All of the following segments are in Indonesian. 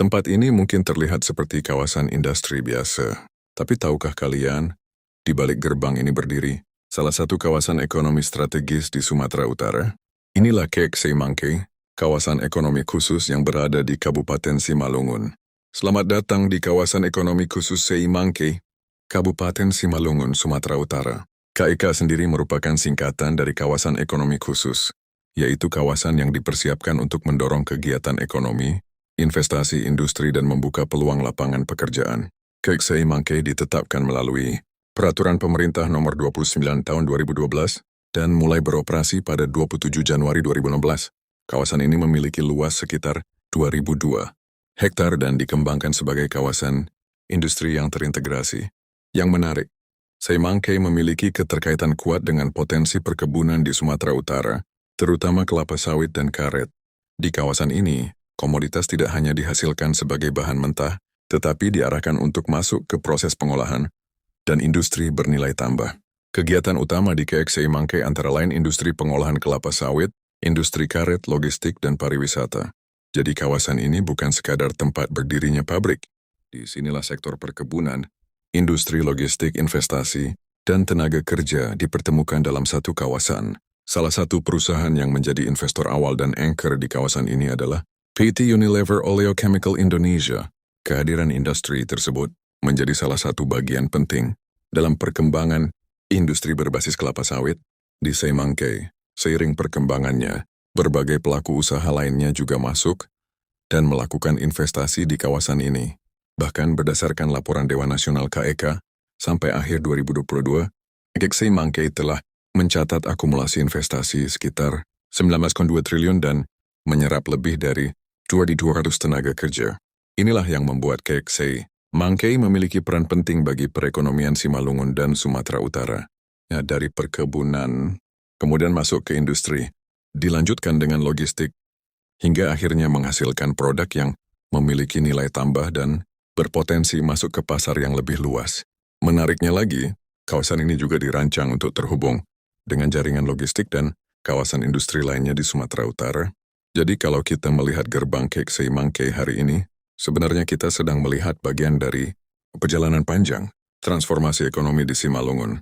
Tempat ini mungkin terlihat seperti kawasan industri biasa. Tapi tahukah kalian, di balik gerbang ini berdiri salah satu kawasan ekonomi strategis di Sumatera Utara? Inilah Kek Seimangkei, kawasan ekonomi khusus yang berada di Kabupaten Simalungun. Selamat datang di kawasan ekonomi khusus Seimangkei, Kabupaten Simalungun, Sumatera Utara. KEK sendiri merupakan singkatan dari kawasan ekonomi khusus, yaitu kawasan yang dipersiapkan untuk mendorong kegiatan ekonomi, investasi industri dan membuka peluang lapangan pekerjaan. KEK Seimangkei ditetapkan melalui Peraturan Pemerintah Nomor 29 Tahun 2012 dan mulai beroperasi pada 27 Januari 2016. Kawasan ini memiliki luas sekitar 2.002 hektar dan dikembangkan sebagai kawasan industri yang terintegrasi. Yang menarik, Seimangkei memiliki keterkaitan kuat dengan potensi perkebunan di Sumatera Utara, terutama kelapa sawit dan karet. Di kawasan ini, komoditas tidak hanya dihasilkan sebagai bahan mentah, tetapi diarahkan untuk masuk ke proses pengolahan dan industri bernilai tambah. Kegiatan utama di KEK Seimangkei antara lain industri pengolahan kelapa sawit, industri karet, logistik, dan pariwisata. Jadi kawasan ini bukan sekadar tempat berdirinya pabrik. Di sinilah sektor perkebunan, industri logistik, investasi, dan tenaga kerja dipertemukan dalam satu kawasan. Salah satu perusahaan yang menjadi investor awal dan anchor di kawasan ini adalah PT Unilever Oleochemical Indonesia. Kehadiran industri tersebut menjadi salah satu bagian penting dalam perkembangan industri berbasis kelapa sawit di Seimangkei. Seiring perkembangannya, berbagai pelaku usaha lainnya juga masuk dan melakukan investasi di kawasan ini. Bahkan berdasarkan laporan Dewan Nasional KEK, sampai akhir 2022, KEK Seimangkei telah mencatat akumulasi investasi sekitar 19,2 triliun dan menyerap lebih dari 2.200 tenaga kerja. Inilah yang membuat KEK Seimangkei memiliki peran penting bagi perekonomian Simalungun dan Sumatera Utara. Ya, dari perkebunan, kemudian masuk ke industri, dilanjutkan dengan logistik, hingga akhirnya menghasilkan produk yang memiliki nilai tambah dan berpotensi masuk ke pasar yang lebih luas. Menariknya lagi, kawasan ini juga dirancang untuk terhubung dengan jaringan logistik dan kawasan industri lainnya di Sumatera Utara. Jadi kalau kita melihat gerbang KEK Seimangkei hari ini, sebenarnya kita sedang melihat bagian dari perjalanan panjang transformasi ekonomi di Simalungun.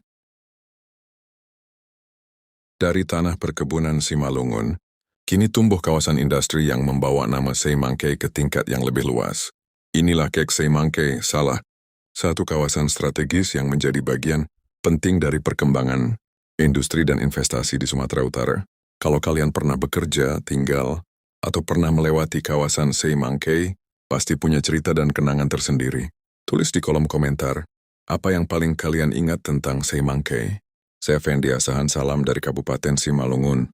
Dari tanah perkebunan Simalungun, kini tumbuh kawasan industri yang membawa nama Seimangkei ke tingkat yang lebih luas. Inilah KEK Seimangkei, salah satu kawasan strategis yang menjadi bagian penting dari perkembangan industri dan investasi di Sumatera Utara. Kalau kalian pernah bekerja, tinggal, atau pernah melewati kawasan Seimangkei, pasti punya cerita dan kenangan tersendiri. Tulis di kolom komentar, apa yang paling kalian ingat tentang Seimangkei? Saya Fendi Asahan, salam dari Kabupaten Simalungun.